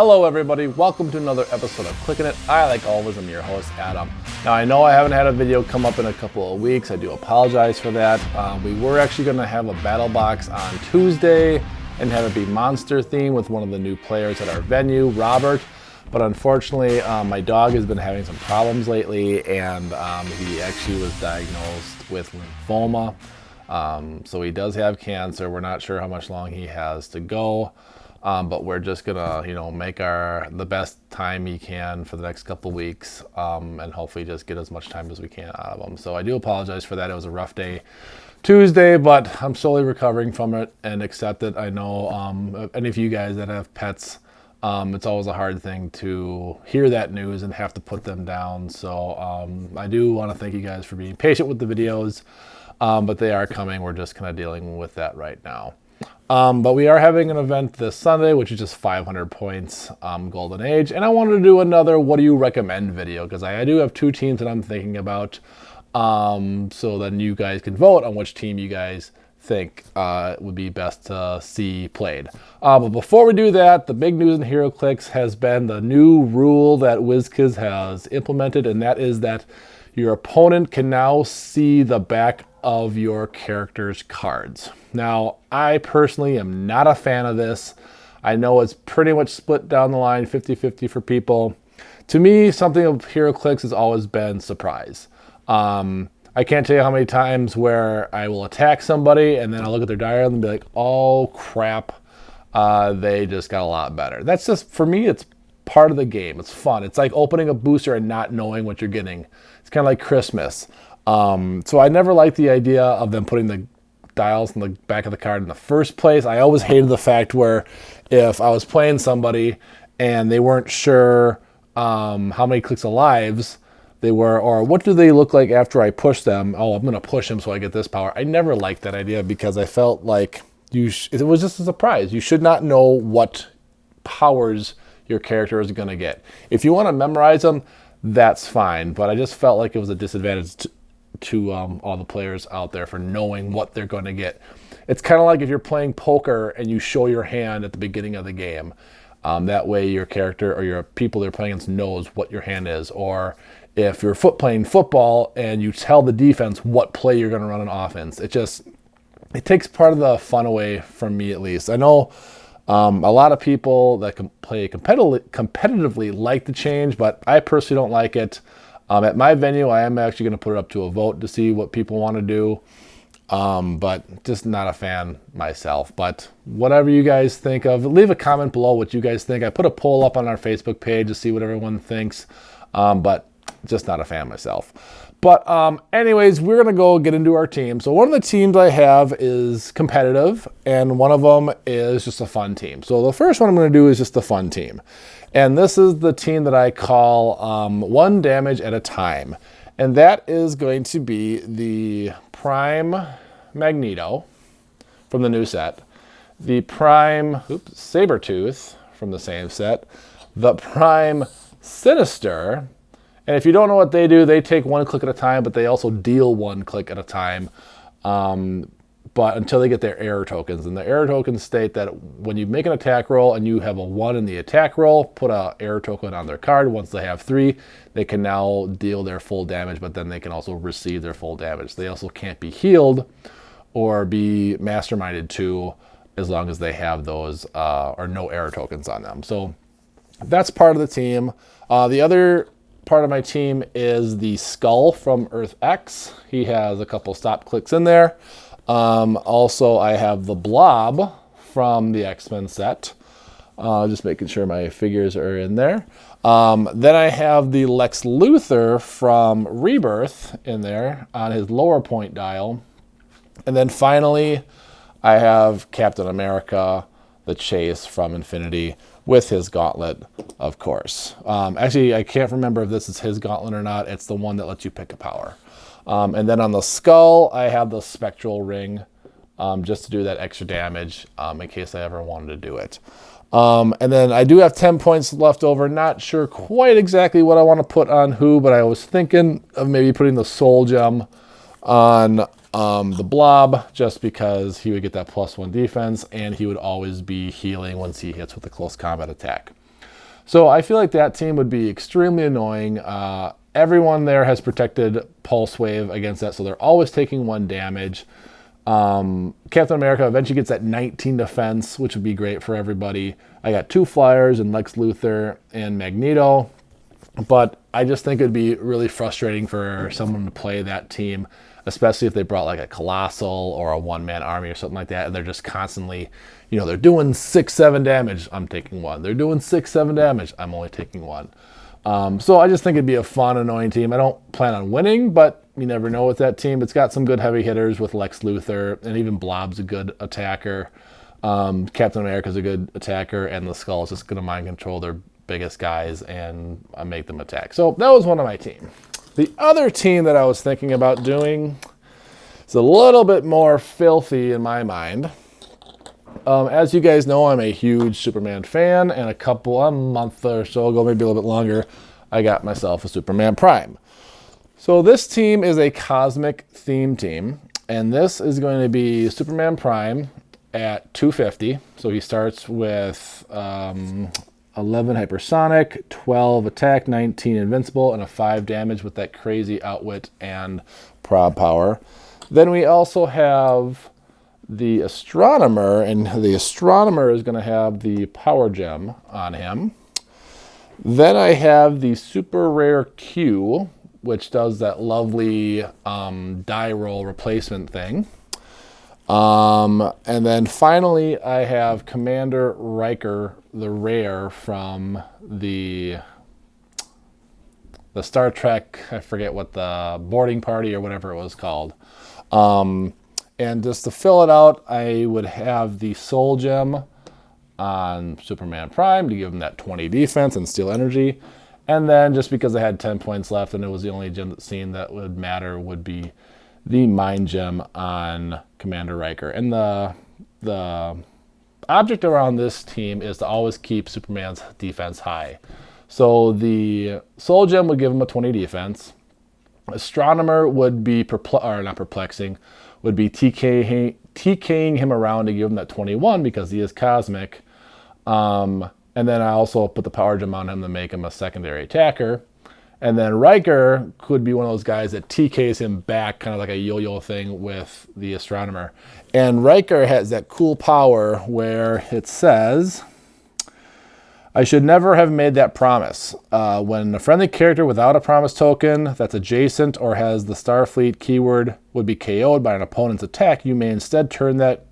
Hello everybody, welcome to another episode of Clixin It. I, like always, am your host, Adam. Now I know I haven't had a video come up in a couple of weeks. I do apologize for that. We were actually going to have a battle box on Tuesday and have it be monster theme with one of the new players at our venue, Robert. But unfortunately, my dog has been having some problems lately, and he actually was diagnosed with lymphoma. So he does have cancer. We're not sure how much long he has to go. But we're just gonna, make the best time he can for the next couple of weeks, and hopefully just get as much time as we can out of him. So I do apologize for that. It was a rough day Tuesday, but I'm slowly recovering from it and accept it. I know any of you guys that have pets, it's always a hard thing to hear that news and have to put them down. So I do want to thank you guys for being patient with the videos, but they are coming. We're just kind of dealing with that right now. But we are having an event this Sunday, which is just 500 points, Golden Age. And I wanted to do another what do you recommend video, because I do have two teams that I'm thinking about. So then you guys can vote on which team you guys think would be best to see played. But before we do that, the big news in HeroClix has been the new rule that WizKids has implemented, and that is that your opponent can now see the back of your character's cards. Now, I personally am not a fan of this. I know it's pretty much split down the line, 50-50 for people. To me, something of HeroClix has always been surprise. I can't tell you how many times where I will attack somebody and then I'll look at their diary and be like, oh crap, they just got a lot better. That's just, for me, it's part of the game. It's fun. It's like opening a booster and not knowing what you're getting. It's kind of like Christmas. So I never liked the idea of them putting the dials in the back of the card in the first place. I always hated the fact where if I was playing somebody and they weren't sure how many clicks of lives they were, or what do they look like after I push them? Oh, I'm going to push them so I get this power. I never liked that idea because I felt like it was just a surprise. You should not know what powers your character is going to get. If you want to memorize them, that's fine, but I just felt like it was a disadvantage to all the players out there for knowing what they're going to get. It's kind of like if you're playing poker and you show your hand at the beginning of the game. That way your character or your people they're playing against knows what your hand is. Or if you're playing football and you tell the defense what play you're going to run on offense. It takes part of the fun away from me, at least. I know a lot of people that can play competitively like the change, but I personally don't like it. At my venue, I am actually going to put it up to a vote to see what people want to do, but just not a fan myself. But whatever you guys think of, leave a comment below what you guys think. I put a poll up on our Facebook page to see what everyone thinks, but just not a fan myself. But anyways, we're going to go get into our team. So one of the teams I have is competitive, and one of them is just a fun team. So the first one I'm going to do is just a fun team. And this is the team that I call one damage at a time. And that is going to be the Prime Magneto from the new set, the Prime Sabretooth from the same set, the Prime Sinister. And if you don't know what they do, they take one click at a time, but they also deal one click at a time. But until they get their error tokens. And the error tokens state that when you make an attack roll and you have a 1 in the attack roll, put an error token on their card. Once they have 3, they can now deal their full damage, but then they can also receive their full damage. They also can't be healed or be masterminded to as long as they have those or no error tokens on them. So that's part of the team. The other part of my team is the Skull from Earth X. He has a couple stop clicks in there. Also, I have the Blob from the X-Men set. Just making sure my figures are in there. Then I have the Lex Luthor from Rebirth in there on his lower point dial. And then finally, I have Captain America, the Chase from Infinity, with his gauntlet, of course. Actually, I can't remember if this is his gauntlet or not. It's the one that lets you pick a power. And then on the Skull, I have the Spectral Ring, just to do that extra damage in case I ever wanted to do it. And then I do have 10 points left over. Not sure quite exactly what I want to put on who, but I was thinking of maybe putting the Soul Gem on the Blob, just because he would get that +1 defense, and he would always be healing once he hits with a close combat attack. So I feel like that team would be extremely annoying. Everyone there has protected Pulse Wave against that, so they're always taking 1 damage. Captain America eventually gets that 19 defense, which would be great for everybody. I got 2 flyers and Lex Luthor and Magneto, but I just think it'd be really frustrating for someone to play that team, especially if they brought like a Colossal or a 1-man army or something like that, and they're just constantly, you know, they're doing 6-7 damage, I'm taking 1. They're doing 6-7 damage, I'm only taking 1. So I just think it'd be a fun, annoying team. I don't plan on winning, but you never know with that team. It's got some good heavy hitters with Lex Luthor, and even Blob's a good attacker. Captain America's a good attacker, and the Skull is just going to mind control their biggest guys and make them attack. So that was one of my team. The other team that I was thinking about doing is a little bit more filthy in my mind. As you guys know, I'm a huge Superman fan, and a month or so ago, maybe a little bit longer, I got myself a Superman Prime. So this team is a cosmic theme team, and this is going to be Superman Prime at 250. So he starts with 11 hypersonic, 12 attack, 19 invincible, and a 5 damage with that crazy outwit and prob power. Then we also have the Astronomer, and the Astronomer is going to have the power gem on him. Then I have the super rare Q, which does that lovely die roll replacement thing. And then finally I have Commander Riker, the rare from the Star Trek, I forget what, the boarding party or whatever it was called. And just to fill it out, I would have the Soul Gem on Superman Prime to give him that 20 defense and steal energy. And then just because I had 10 points left and it was the only gem scene that would matter, would be the Mind Gem on Commander Riker. And the object around this team is to always keep Superman's defense high. So the Soul Gem would give him a 20 defense. Astronomer would be not perplexing, would be TKing him around to give him that 21 because he is cosmic. And then I also put the power gem on him to make him a secondary attacker. And then Riker could be one of those guys that TKs him back, kind of like a yo-yo thing with the Astronomer. And Riker has that cool power where it says, I should never have made that promise. When a friendly character without a promise token that's adjacent or has the Starfleet keyword would be KO'd by an opponent's attack, you may instead turn that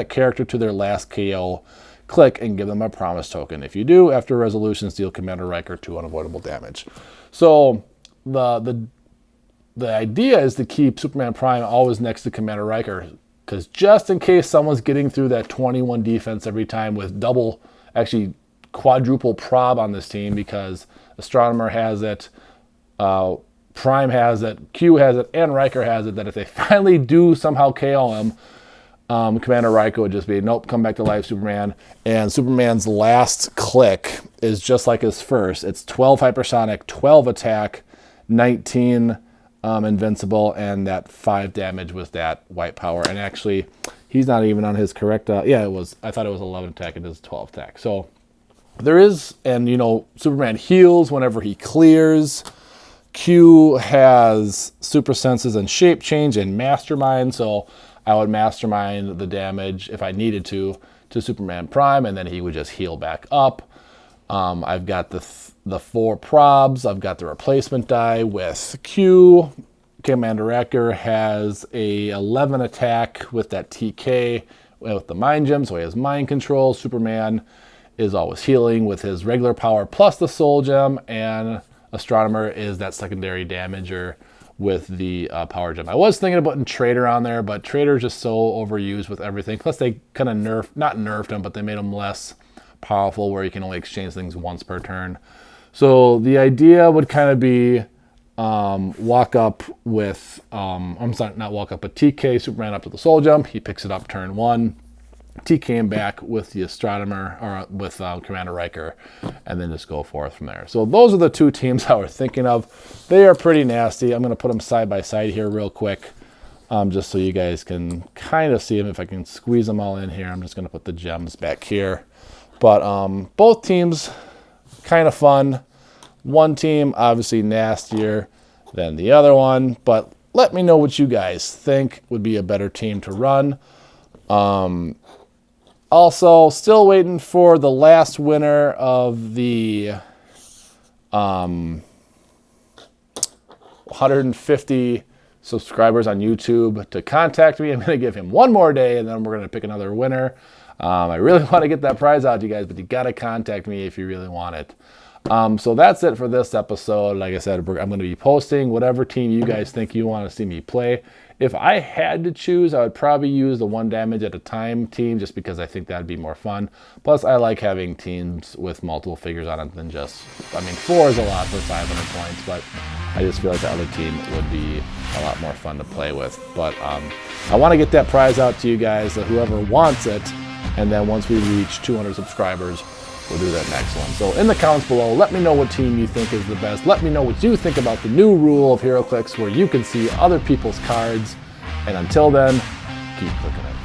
character to their last KO. Click and give them a promise token. If you do, after resolution, deal Commander Riker 2 unavoidable damage. So the idea is to keep Superman Prime always next to Commander Riker, because just in case someone's getting through that 21 defense every time with quadruple prob on this team, because Astronomer has it, Prime has it, Q has it, and Riker has it, that if they finally do somehow KO him, Commander Riker would just be, nope, come back to life, Superman. And Superman's last click is just like his first. It's 12 hypersonic, 12 attack, 19 invincible, and that 5 damage with that white power. And actually, he's not even on his correct, yeah, it was, I thought it was 11 attack, it is 12 attack. So there is, and you know, Superman heals whenever he clears. Q has super senses and shape change and mastermind, so I would mastermind the damage if I needed to Superman Prime, and then he would just heal back up. I've got the 4 probs. I've got the replacement die with Q. Commander Riker has a 11 attack with that TK with the Mind Gem, so he has mind control. Superman is always healing with his regular power plus the Soul Gem, and Astronomer is that secondary damager with the power gem. I was thinking about putting Trader on there, but Trader's just so overused with everything. Plus they kind of not nerfed him, but they made him less powerful where you can only exchange things once per turn. So the idea would kind of be walk up with, I'm sorry, not walk up, but TK Superman up to the Soul Gem. He picks it up turn 1. TK him back with the Astronomer, or with Commander Riker, and then just go forth from there. So those are the 2 teams I was thinking of. They are pretty nasty. I'm going to put them side by side here real quick, just so you guys can kind of see them. If I can squeeze them all in here, I'm just going to put the gems back here. But both teams kind of fun. One team obviously nastier than the other one, but let me know what you guys think would be a better team to run. Also, still waiting for the last winner of the 150 subscribers on YouTube to contact me. I'm going to give him one more day, and then we're going to pick another winner. I really want to get that prize out to you guys, but you got to contact me if you really want it. So that's it for this episode. Like I said, I'm going to be posting whatever team you guys think you want to see me play. If I had to choose, I would probably use the 1 damage at a time team, just because I think that'd be more fun. Plus, I like having teams with multiple figures on it than just, 4 is a lot for 500 points, but I just feel like the other team would be a lot more fun to play with. But I want to get that prize out to you guys, so whoever wants it, and then once we reach 200 subscribers, we'll do that next one. So in the comments below, let me know what team you think is the best. Let me know what you think about the new rule of HeroClix where you can see other people's cards. And until then, keep clicking it.